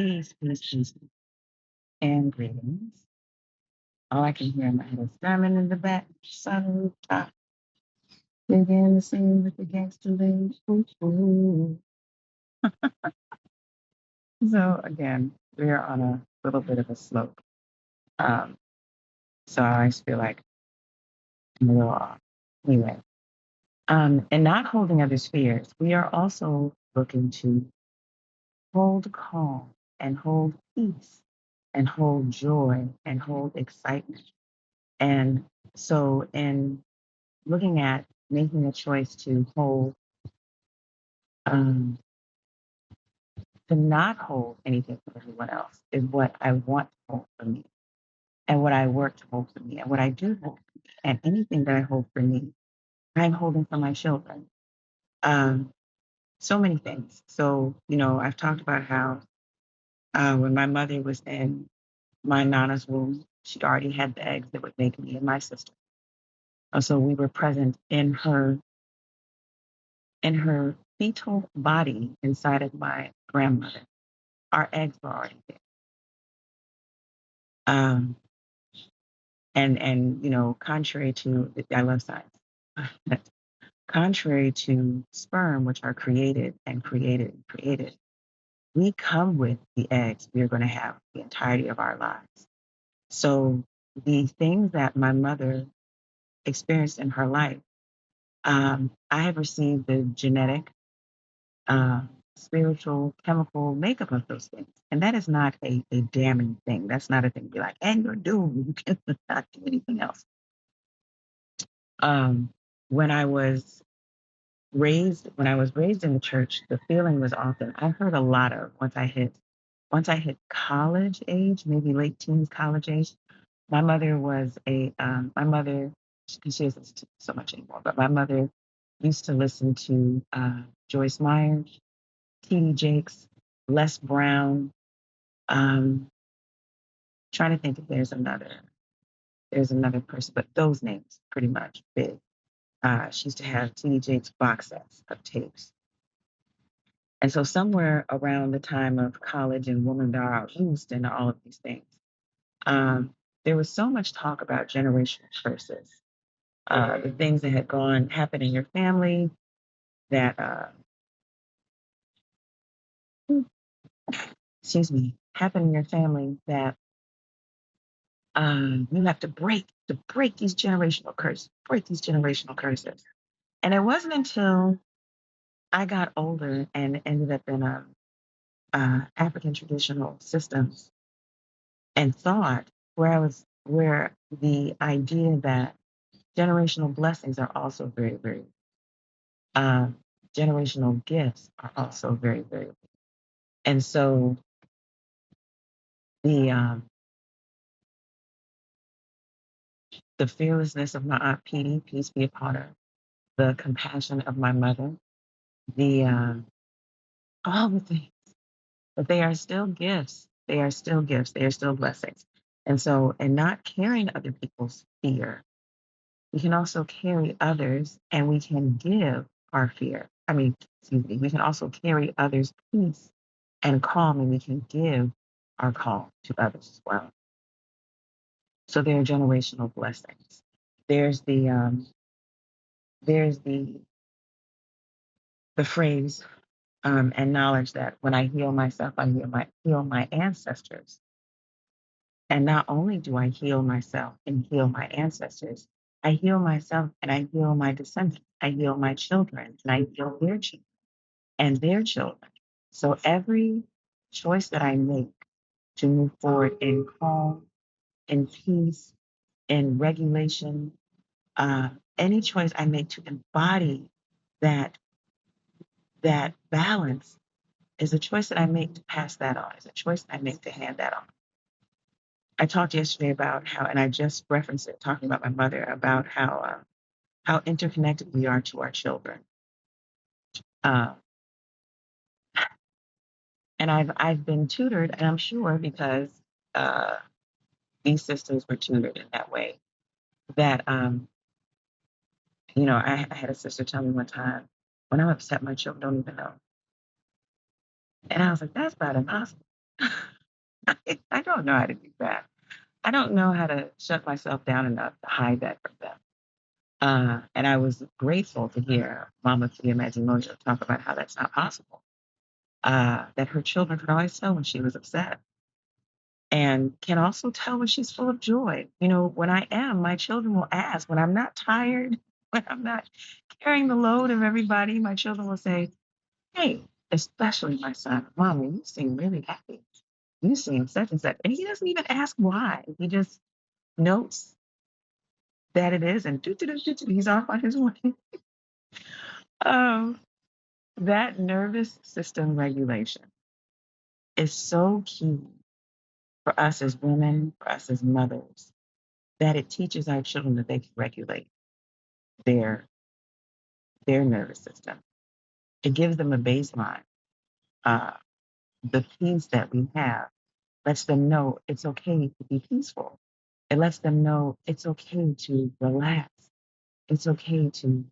Peace, peace, peace, and greetings. All I can hear in my head is diamond in the back, sun rooftop, begin the scene with the gangster lean. Ooh, ooh. So again, we're on a little bit of a slope. Um, so I always feel like I'm a little off. Anyway, and not holding others' fears, we are also looking to hold calm and hold peace and hold joy and hold excitement. And so in looking at making a choice to hold, um, to not hold anything for everyone else is what I want to hold for me and what I work to hold for me and what I do hold for me. And anything that I hold for me, I'm holding for my children. Um, so many things. So, I've talked about how when my mother was in my Nana's womb, she already had the eggs that would make me and my sister. So we were present in her fetal body inside of my grandmother. Our eggs were already there. Um, and contrary to, I love science. Contrary to sperm, which are created and created and created, we come with the eggs we are going to have the entirety of our lives. So the things that my mother experienced in her life, I have received the genetic, uh, spiritual, chemical makeup of those things. And that is not a damning thing. That's not a thing to be like, and you're doomed. You cannot do anything else. Um, when I was when I was raised in the church, the feeling was often I heard a lot of once I hit college age, maybe late teens, college age. My mother, because she doesn't listen to so much anymore, but my mother used to listen to Joyce Meyer, T.D. Jakes, Les Brown. Um, trying to think if there's another person, but those names pretty much big. She used to have T.D. Jakes box sets of tapes. And so somewhere around the time of college and women that are used and all of these things, um, there was so much talk about generational curses, the things that had happened in your family that, excuse me, happened in your family that you have to break these generational curses. And it wasn't until I got older and ended up in African traditional systems and thought where the idea that generational blessings are also very, very, um, generational gifts are also very, very. And so the um, the fearlessness of my aunt Petey, peace be upon her, the compassion of my mother, the all the things, but they are still gifts. They are still gifts. They are still blessings. And so, in not carrying other people's fear, we can also carry others and we can give our fear. I mean, excuse me, we can also carry others' peace and calm, and we can give our calm to others as well. So there are generational blessings. There's the phrase and knowledge that when I heal myself, I heal my ancestors. And not only do I heal myself and heal my ancestors, I heal myself and I heal my descendants. I heal my children and I heal their children and their children. So every choice that I make to move forward in calm, in peace, in regulation, any choice I make to embody that balance is a choice that I make to pass that on. Is a choice I make to hand that on. I talked yesterday about how, and I just referenced it, talking about my mother, about how interconnected we are to our children. Uh, and I've been tutored, and I'm sure because uh, these sisters were tutored in that way. That I had a sister tell me one time, when I'm upset, my children don't even know, and I was like, that's about impossible. I don't know how to do that. I don't know how to shut myself down enough to hide that from them. And I was grateful to hear Mama Tia Maggianojo talk about how that's not possible. That her children could always tell when she was upset and can also tell when she's full of joy. You know, when I am, my children will ask, when I'm not tired, when I'm not carrying the load of everybody, my children will say, hey, especially my son, Mommy, you seem really happy. You seem such and such. And he doesn't even ask why. He just notes that it is and he's off on his way. Um, that nervous system regulation is so key for us as women, for us as mothers, that it teaches our children that they can regulate their their nervous system. It gives them a baseline. Uh, the peace that we have lets them know it's okay to be peaceful. It lets them know it's okay to relax. It's okay to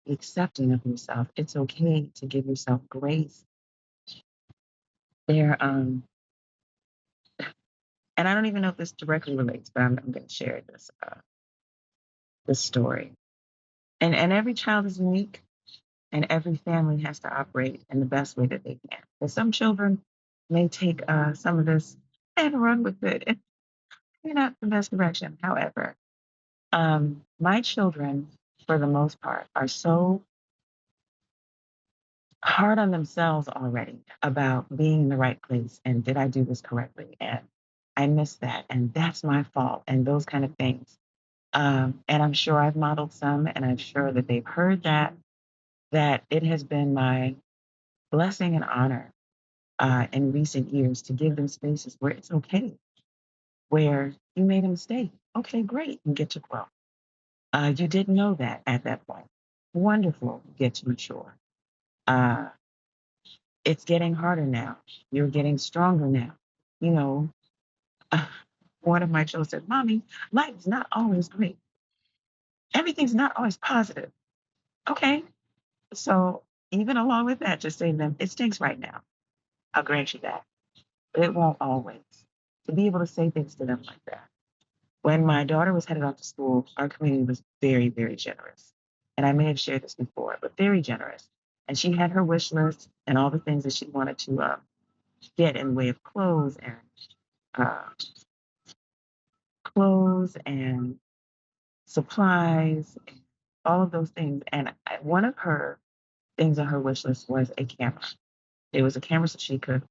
be accepting of yourself. It's okay to give yourself grace. There, and I don't even know if this directly relates, but I'm going to share this story. And every child is unique, and every family has to operate in the best way that they can. And some children may take some of this and run with it. It's not the best direction. However, my children, for the most part, are so hard on themselves already about being in the right place and did I do this correctly? And I missed that, and that's my fault, and those kind of things. And I'm sure I've modeled some, and I'm sure that they've heard that it has been my blessing and honor in recent years to give them spaces where it's okay, where you made a mistake. Okay, great, you get to grow. You didn't know that at that point. Wonderful, you get to mature. Uh, it's getting harder now. You're getting stronger now. You know, one of my children said, Mommy, life is not always great. Everything's not always positive. Okay, so even along with that, just saying to them, it stinks right now. I'll grant you that. But it won't always. To be able to say things to them like that. When my daughter was headed off to school, our community was very, very generous. And I may have shared this before, but very generous. And she had her wish list and all the things that she wanted to get in the way of uh, clothes and supplies, and all of those things. And one of her things on her wish list was a camera. It was a camera so she could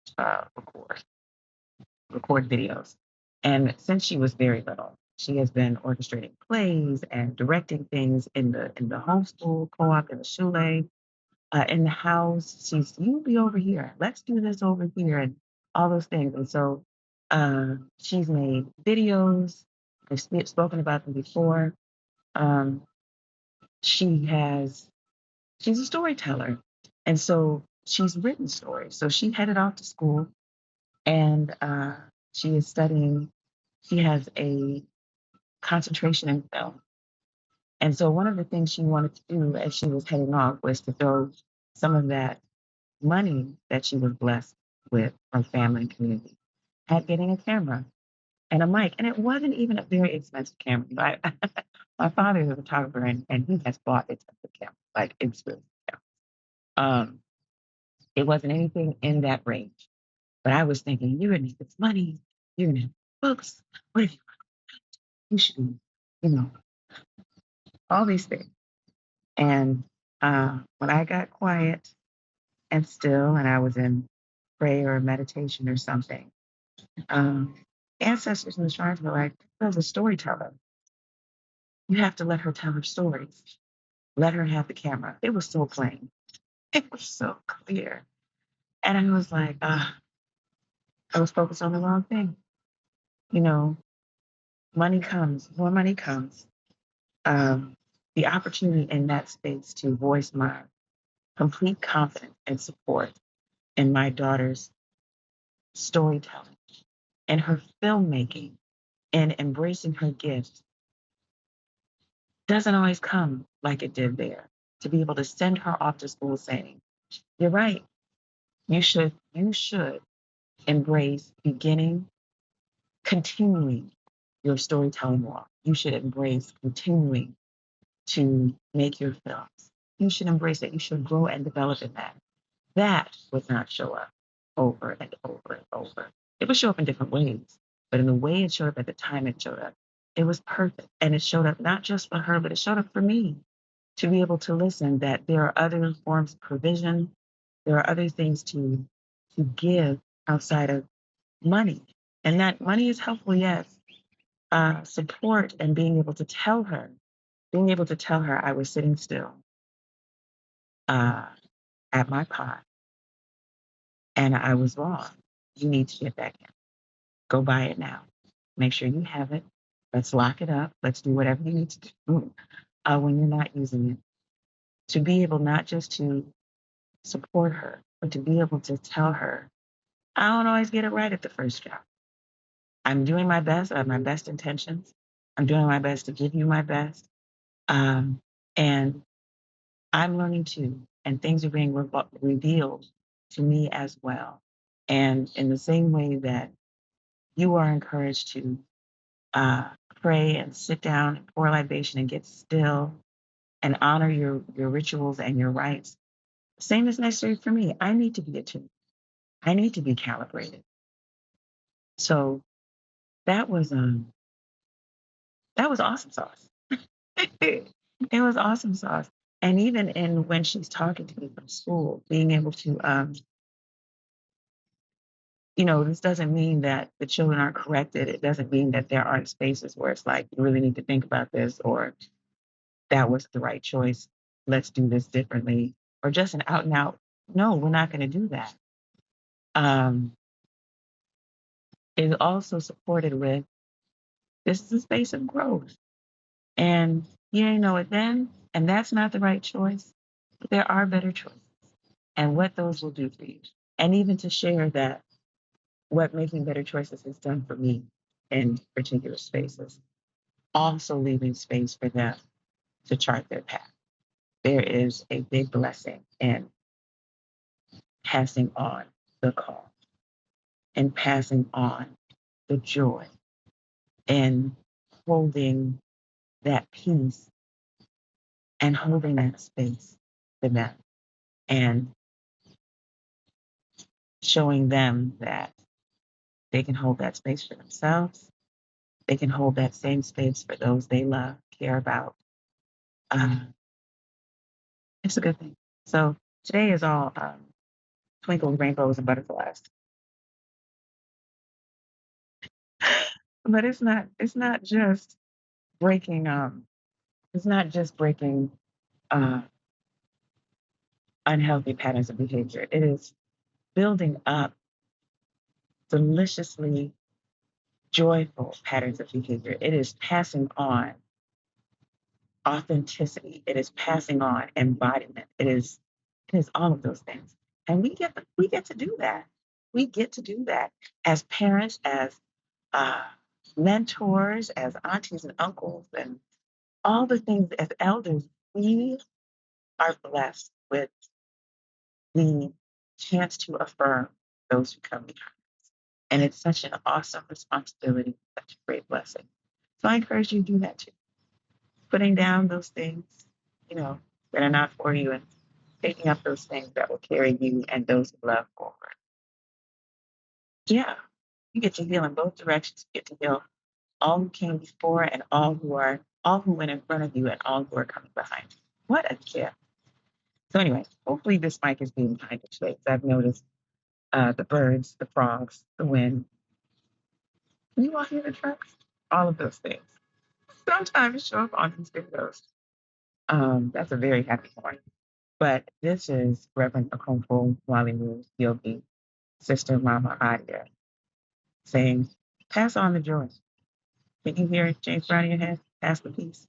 record videos. And since she was very little, she has been orchestrating plays and directing things in the homeschool co-op, in the shule, in the house. You be over here. Let's do this over here, and all those things. And so she's made videos. I've spoken about them before. Um, she has. She's a storyteller, and so she's written stories. So she headed off to school, and she is studying. She has a concentration in film. And so one of the things she wanted to do as she was heading off was to throw some of that money that she was blessed with from family and community at getting a camera and a mic. And it wasn't even a very expensive camera. My father is a photographer and he has bought expensive cameras, like expensive cameras. Um, it wasn't anything in that range. But I was thinking, you're gonna need this money, you're gonna have books, what if you should, you know, all these things. And when I got quiet and still, and I was in prayer or meditation or something, um, ancestors in the shrines were like, there's a storyteller. You have to let her tell her stories. Let her have the camera. It was so plain. It was so clear. And I was like, I was focused on the wrong thing. You know, money comes, more money comes. Um, the opportunity in that space to voice my complete confidence and support in my daughter's storytelling and her filmmaking and embracing her gifts doesn't always come like it did there. To be able to send her off to school saying, you're right, you should embrace beginning, continuing your storytelling walk. You should embrace continuing to make your films. You should embrace it. You should grow and develop in that. That would not show up over and over and over. It would show up in different ways, but in the way it showed up at the time it showed up, it was perfect. And it showed up not just for her, but it showed up for me to be able to listen that there are other forms of provision. There are other things to give outside of money. And that money is helpful, yes. Support and being able to tell her I was sitting still uh, at my pot and I was wrong. You need to get back in. Go buy it now. Make sure you have it. Let's lock it up. Let's do whatever you need to do when you're not using it. To be able not just to support her, but to be able to tell her, I don't always get it right at the first job. I'm doing my best. I have my best intentions. I'm doing my best to give you my best. And I'm learning too, and things are being revealed to me as well. And in the same way that you are encouraged to uh, pray and sit down and pour libation and get still and honor your rituals and your rites, the same is necessary for me. I need to be attuned. I need to be calibrated. So that was awesome sauce. It was awesome sauce. And even in when she's talking to me from school, being able to this doesn't mean that the children aren't corrected. It doesn't mean that there aren't spaces where it's like, you really need to think about this, or that was the right choice. Let's do this differently, or just an out and out, no, we're not going to do that. Um, is also supported with, this is a space of growth. And you didn't know it then, and that's not the right choice. But there are better choices, and what those will do for you. And even to share that what making better choices has done for me in particular spaces, also leaving space for them to chart their path. There is a big blessing in passing on the call and passing on the joy and holding that peace and holding that space for them and showing them that they can hold that space for themselves. They can hold that same space for those they love, care about. Um, it's a good thing. So today is all twinkles, rainbows, and butterflies. But it's not just breaking it's not just breaking uh unhealthy patterns of behavior. It is building up deliciously joyful patterns of behavior. It is passing on authenticity. It is passing on embodiment. It is all of those things. And we get to do that. We get to do that as parents, as uh mentors, as aunties and uncles, and all the things as elders. We are blessed with the chance to affirm those who come behind. And it's such an awesome responsibility, such a great blessing. So I encourage you to do that too. Putting down those things, that are not for you, and taking up those things that will carry you and those you love forward. Yeah, you get to heal in both directions. You get to heal all who came before and all who went in front of you and all who are coming behind you. What a gift. So anyway, hopefully this mic is being kind of today, because I've noticed the birds, the frogs, the wind. Can you all hear the trucks? All of those things. Sometimes show up on these videos. That's a very happy morning. But this is Reverend Akomfo Walimu Yogi, Sister Mama Adia, saying, pass on the joy. Can you hear James Brown in your head? Pass the peace.